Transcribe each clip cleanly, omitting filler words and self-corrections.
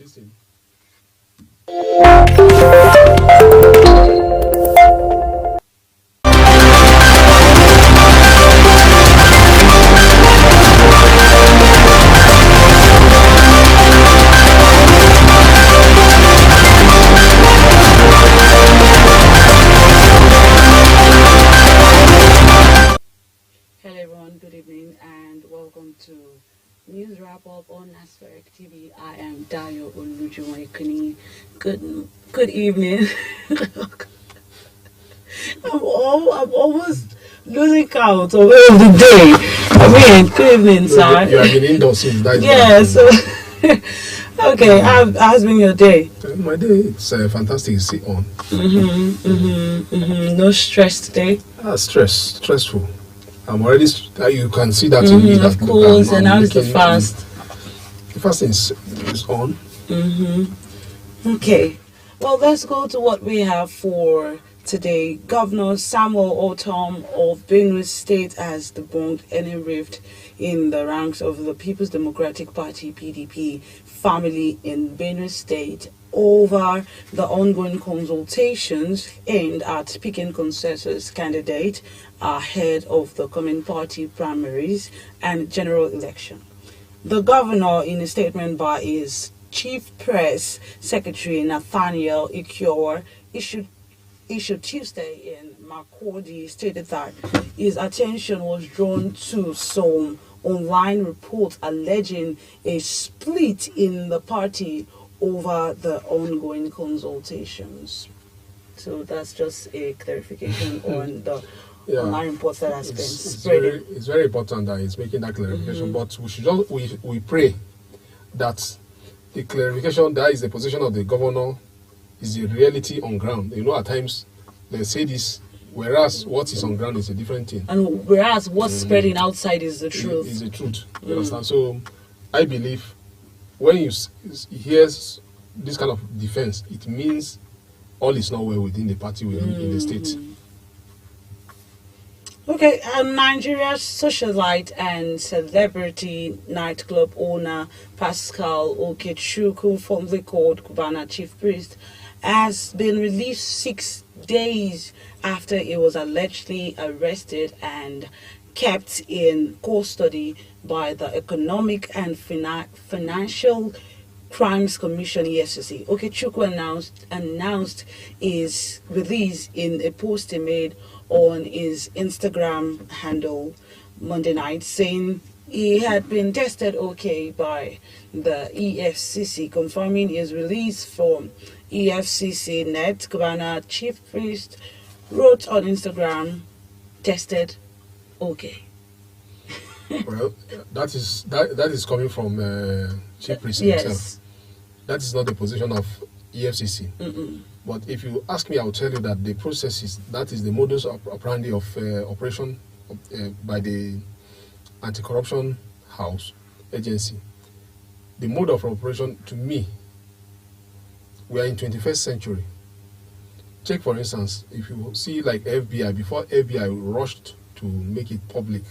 Listen. Hello everyone, good evening and welcome to News Wrap Up on Aspirant TV. I am Dayo Olujumoikuni. Good evening. I'm almost losing count of the day. Good evening, sir. You have been indoors since that. Yeah, so okay, how's been your day? My day, it's fantastic to sit on. No stress today. Stressful. I'm already. You can see that in me. Of course, and how's the fast? The fasting is on. Okay, well, let's go to what we have for today. Governor Samuel Otom of Benue State has debunked any rift in the ranks of the People's Democratic Party (PDP) family in Benue State over the ongoing consultations aimed at picking consensus candidate ahead of the coming party primaries and general election. The governor, in a statement by his chief press secretary Nathaniel Ikior, issued Tuesday in Makurdi, stated that his attention was drawn to some online reports alleging a split in the party over the ongoing consultations. So that's just a clarification on the online reports that has been spreading. It's very important that he's making that clarification, but we should just we pray that the clarification that is the position of the governor is the reality on ground. You know, at times they say this, whereas what is on ground is a different thing. And whereas what's spreading outside is the truth. Is the truth. You understand? So I believe when you hear this kind of defense, it means all is not well within the party in the state. Okay, Nigeria's socialite and celebrity nightclub owner Pascal Okechukwu, formerly called Cubana Chief Priest, has been released 6 days after he was allegedly arrested and kept in custody by the Economic and Financial Crimes Commission (EFCC). Okechukwu announced his release in a post he made on his Instagram handle Monday night, saying he had been tested okay by the EFCC, confirming his release from EFCC net. Cubana Chief Priest wrote on Instagram, "Tested okay." Well, that is coming from Chief Priest Yes. himself. That is not the position of EFCC. But if you ask me, I will tell you that the process is the modus operandi of operation by the Anti-Corruption House Agency. The mode of operation, to me, we are in 21st century. Take, for instance, if you see like FBI, before FBI rushed to make it public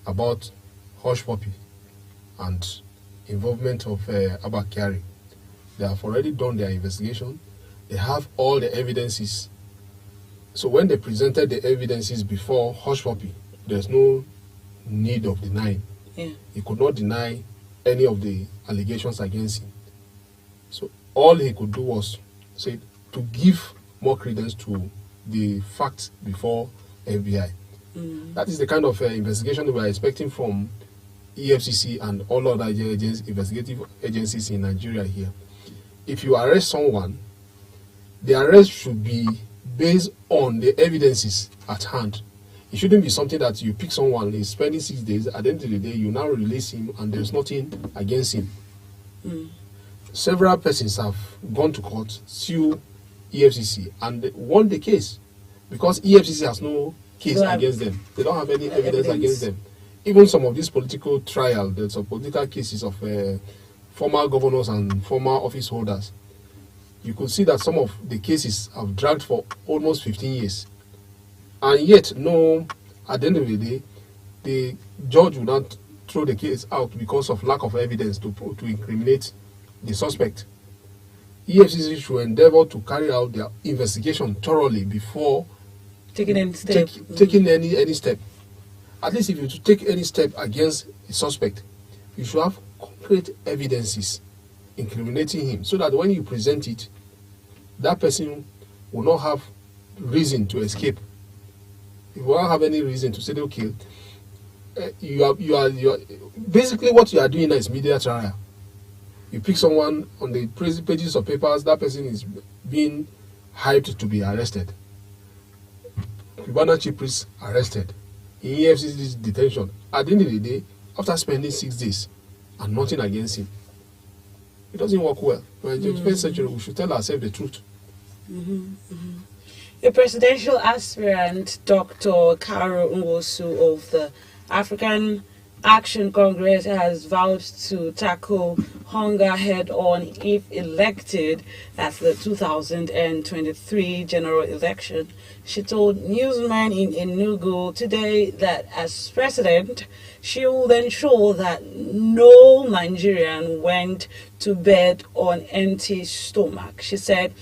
about Hush Puppy and involvement of Abba Kyari, they have already done their investigation. They have all the evidences. So when they presented the evidences before Hush Puppy, there's no need of denying. Yeah. He could not deny any of the allegations against him. So all he could do was say to give more credence to the facts before FBI. That is the kind of investigation we are expecting from EFCC and all other investigative agencies in Nigeria here. If you arrest someone, the arrest should be based on the evidences at hand. It shouldn't be something that you pick someone, he's spending 6 days, at the end of the day, you now release him and there's nothing against him. Several persons have gone to court, sue EFCC, and won the case because EFCC has no case against them. They don't have any evidence against them. Even some of these political trials, there's some political cases of former governors and former office holders. You could see that some of the cases have dragged for almost 15 years. And yet, no, at the end of the day, the judge will not throw the case out because of lack of evidence to incriminate the suspect. EFCC should endeavor to carry out their investigation thoroughly before taking any step. Taking any step. At least if you take any step against a suspect, you should have concrete evidences incriminating him, so that when you present it, that person will not have reason to escape. He will not have any reason to say, okay, you are basically what you are doing is media trial. You pick someone on the pages of papers, that person is being hyped to be arrested. Cubana Chief Priest arrested in EFCC's detention. At the end of the day, after spending 6 days and nothing against him, it doesn't work well. In the 21st century, we should tell ourselves the truth. A presidential aspirant, Dr. Caro Nwosu of the African Action Congress, has vowed to tackle hunger head-on if elected at the 2023 general election. She told newsmen in Enugu today that as president, she will ensure that no Nigerian went to bed on empty stomach. She said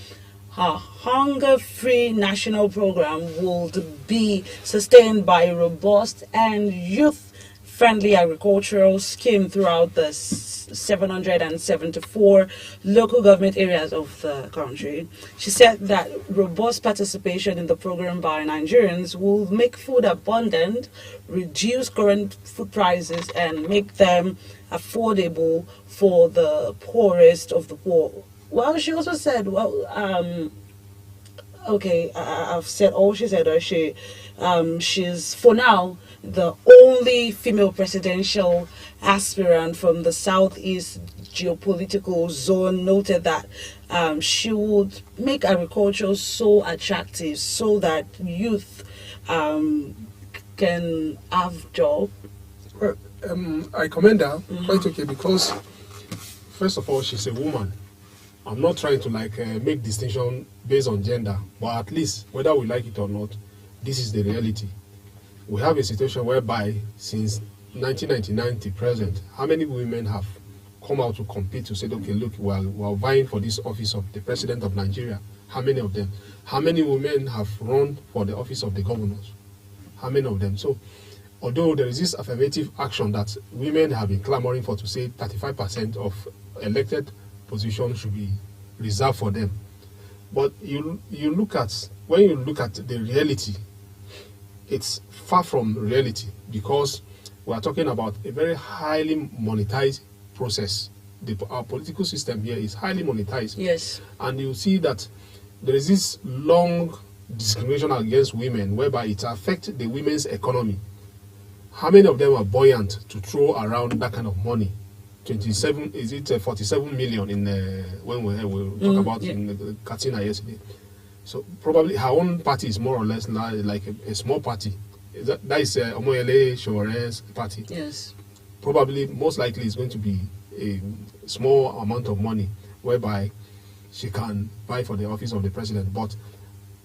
her hunger-free national program would be sustained by a robust and youth-friendly agricultural scheme throughout the 774 local government areas of the country. She said that robust participation in the program by Nigerians will make food abundant, reduce current food prices, and make them affordable for the poorest of the poor. Well, she also said, I've said all she said. She's, for now, the only female presidential aspirant from the Southeast geopolitical zone. Noted that she would make agriculture so attractive so that youth can have job. Well, I commend her quite okay, because first of all, she's a woman. I'm not trying to make distinction based on gender, but at least whether we like it or not, this is the reality. We have a situation whereby since 1999 to present, how many women have come out to compete to say, okay, look, we're vying for this office of the president of Nigeria? How many of them? How many women have run for the office of the governors? How many of them? So, although there is this affirmative action that women have been clamoring for, to say 35% of elected position should be reserved for them. But when you look at the reality, it's far from reality, because we are talking about a very highly monetized process. Our political system here is highly monetized. Yes. And you see that there is this long discrimination against women, whereby it affects the women's economy. How many of them are buoyant to throw around that kind of money? 47 million in when we talk about in Katsina yesterday. So probably her own party is more or less like a small party. That is Omoyele Shore's party. Yes. Probably, most likely, is going to be a small amount of money whereby she can vie for the office of the president. But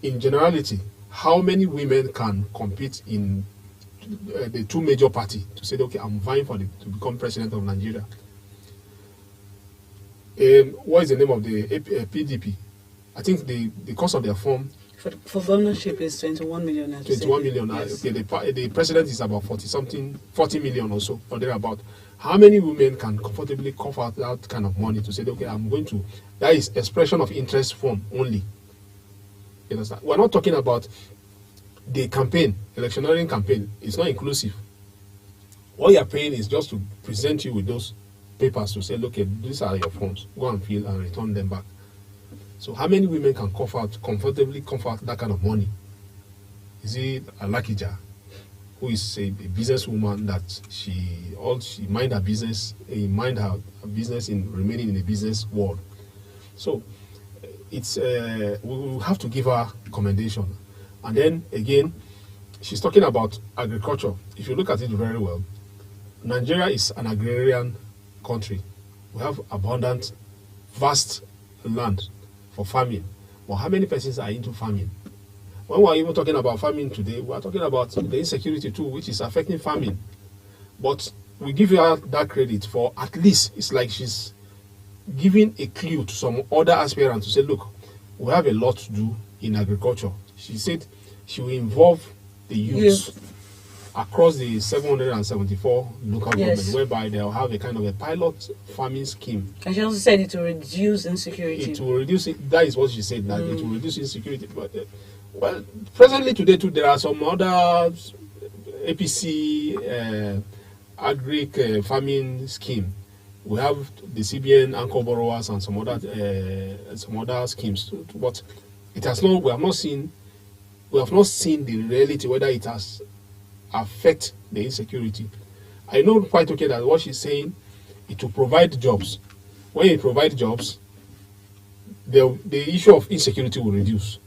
in generality, how many women can compete in the two major parties to say, okay, I'm vying to become president of Nigeria? What is the name of the PDP? I think the cost of their form for governorship is 21 million. 21 million. Yes. Okay, the president is about 40 million or so, or thereabout. How many women can comfortably cough out that kind of money to say, okay, I'm going to? That is expression of interest form only. You understand? We're not talking about the campaign, electioneering campaign. It's not inclusive. All you're paying is just to present you with those papers to say, look, these are your forms. Go and fill and return them back. So how many women can comfortably cough out that kind of money? Is it Alakija, who is a businesswoman that she mind her business, mind her business in remaining in the business world? So it's we will have to give her commendation. And then again, she's talking about agriculture. If you look at it very well, Nigeria is an agrarian country. We have abundant, vast land for farming. But how many persons are into farming? When we're even talking about farming today, we're talking about the insecurity too, which is affecting farming. But we give her that credit for, at least it's like she's giving a clue to some other aspirants to say, look, we have a lot to do in agriculture. She said she will involve the youths across the 774 local governments, whereby they'll have a kind of a pilot farming scheme. And she also said it will reduce insecurity. It will reduce it. That is what she said, that it will reduce insecurity. But well, presently today too, there are some other APC agri farming scheme. We have the CBN anchor borrowers and some other schemes. But it has not. We have not seen the reality, whether it has affect the insecurity. I know quite okay that what she's saying, it will provide jobs. When it provides jobs, the issue of insecurity will reduce.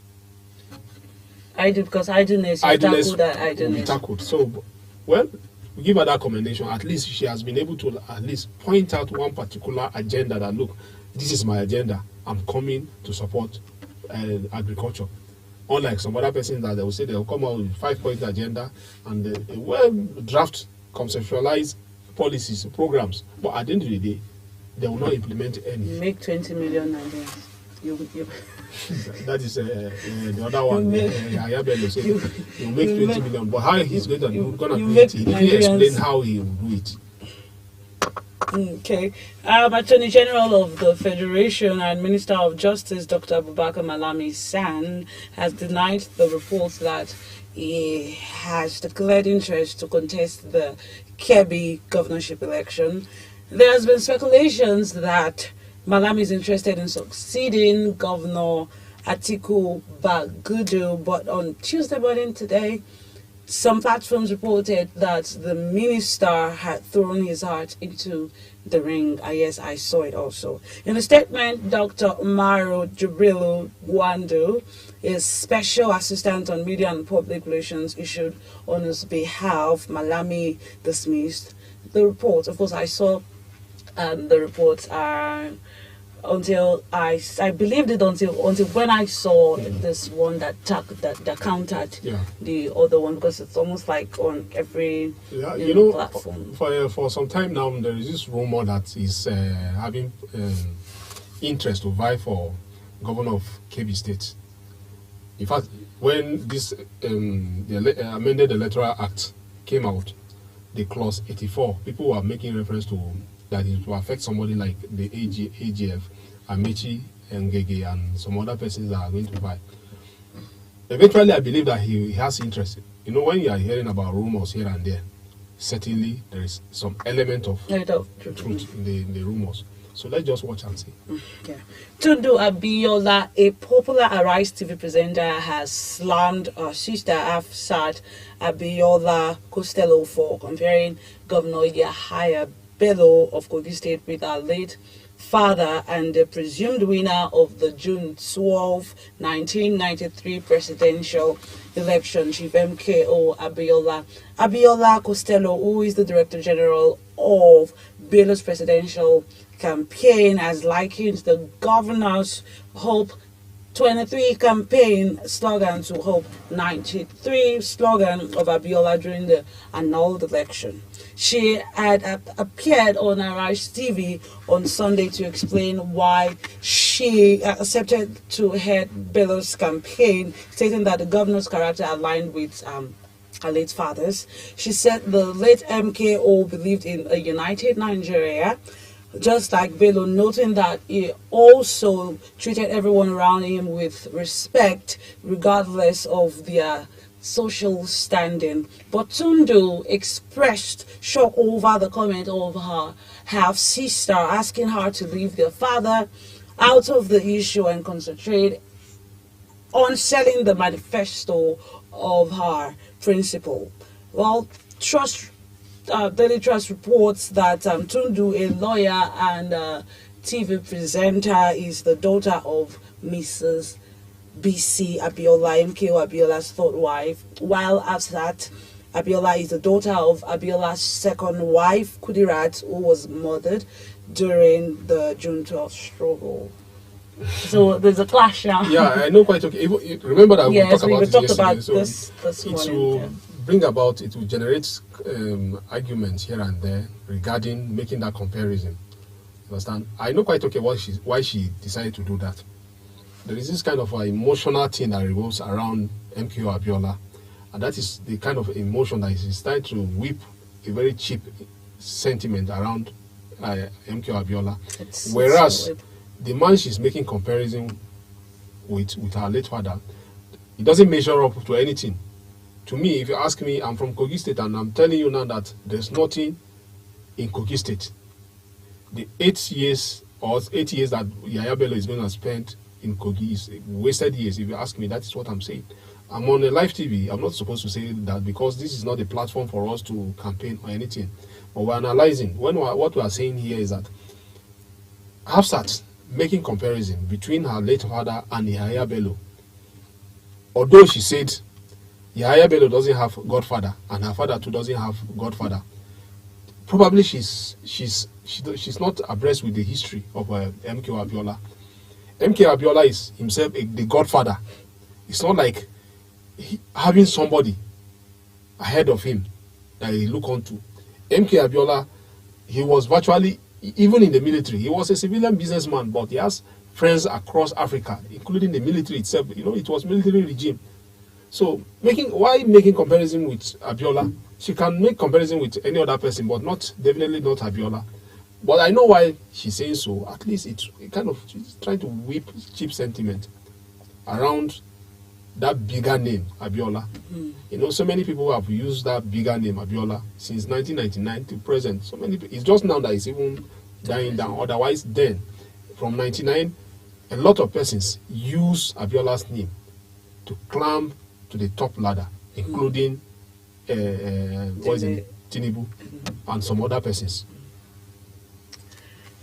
Because idleness will be tackled. So, well, we give her that commendation. At least she has been able to at least point out one particular agenda that, look, this is my agenda. I'm coming to support agriculture. Unlike some other persons that they will say they will come out with 5-point agenda and a well-draft, conceptualized policies, programs. But at the end of the day, they will not implement any. Make 20 million Nigerians. That is the other one. Ayabelo said he will make 20 million. But how he's going to do it, he didn't explain how he will do it. Okay. Attorney General of the Federation and Minister of Justice, Dr. Abubakar Malami San, has denied the reports that he has declared interest to contest the Kebbi governorship election. There has been speculations that Malami is interested in succeeding Governor Atiku Bagudu, but on Tuesday morning today, some platforms reported that the minister had thrown his heart into the ring. Yes, I saw it also. In a statement, Dr. Umaru Jibrilu Gwandu, his special assistant on media and public relations, issued on his behalf. Malami dismissed the report. Of course, I saw the reports until I believed it until when I saw this one that countered the other one, because it's almost like on every platform. For some time now, there is this rumor that is having interest to vie for governor of Kebbi State. In fact, when this the amended Electoral Act came out, the clause 84, people were making reference to that it will affect somebody like the AGF, Amechi, Ngege, and some other persons that are going to buy. Eventually, I believe that he has interest. You know, when you are hearing about rumors here and there, certainly there is some element of truth in the rumors. So let's just watch and see. Yeah. Tundu Abiola, a popular Arise TV presenter, has slammed her sister Afsat Abiola Costello for comparing Governor Yahaya Bello of Kogi State with our late father and the presumed winner of the June 12, 1993 presidential election, Chief MKO Abiola. Abiola Costello, who is the Director General of Bello's presidential campaign, has likened the governor's Hope 23 campaign slogan to Hope 93 slogan of Abiola during the annulled election. She had appeared on Arise TV on Sunday to explain why she accepted to head Bello's campaign, stating that the governor's character aligned with her late father's. She said the late MKO believed in a united Nigeria, just like Bello, noting that he also treated everyone around him with respect, regardless of their social standing. But Tundu expressed shock over the comment of her half-sister, asking her to leave their father out of the issue and concentrate on selling the manifesto of her principle. Well, Daily Trust reports that Tundu, a lawyer and TV presenter, is the daughter of Mrs. B.C. Abiola, MKO Abiola's third wife, while Afsat Abiola is the daughter of Abiola's second wife, Kudirat, who was murdered during the June 12 struggle. So there's a clash now. Yeah, I know quite okay. Remember that we talked about this morning. It will generate arguments here and there regarding making that comparison. Understand? I know quite okay why she decided to do that. There is this kind of emotional thing that revolves around MKO Abiola, and that is the kind of emotion that is trying to whip a very cheap sentiment around MKO Abiola. Whereas the man she's making comparison with her late father, it doesn't measure up to anything. To me, if you ask me, I'm from Kogi State, and I'm telling you now that there's nothing in Kogi State. The 8 years that Yahaya Bello is going to spend in Kogi is wasted years. If you ask me, that is what I'm saying. I'm on a live TV. I'm not supposed to say that because this is not a platform for us to campaign or anything. But we're analyzing. What we are saying here is that Hafsat making comparison between her late father and Yahaya Bello. Although she said Yahaya Bello doesn't have godfather and her father too doesn't have godfather, probably she's not abreast with the history of MKO Abiola. MKO Abiola is himself the godfather. It's not like having somebody ahead of him that he look onto. MKO Abiola, he was virtually, even in the military, he was a civilian businessman, but he has friends across Africa, including the military itself. It was military regime. So why making comparison with Abiola? She can make comparison with any other person, but definitely not Abiola. But I know why she's saying so. At least it's trying to whip cheap sentiment around that bigger name, Abiola. So many people have used that bigger name, Abiola, since 1999 to present. So many people. It's just now that it's even dying down. Otherwise, then, from 99, a lot of persons use Abiola's name to climb to the top ladder, including Tinubu and some other persons.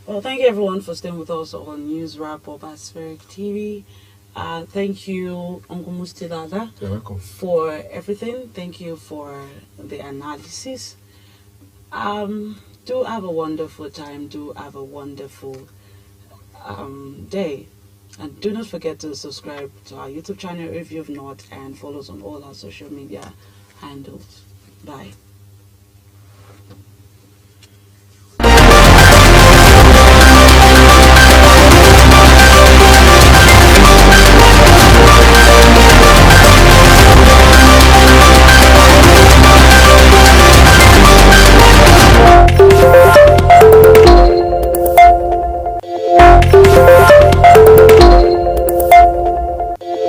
Well, thank you everyone for staying with us on News Wrap Up at Spheric TV. Thank you, Uncle Mustidada, You're welcome, for everything. Thank you for the analysis. Do have a wonderful time. Do have a wonderful day. And do not forget to subscribe to our YouTube channel if you've not, and follow us on all our social media handles. Bye.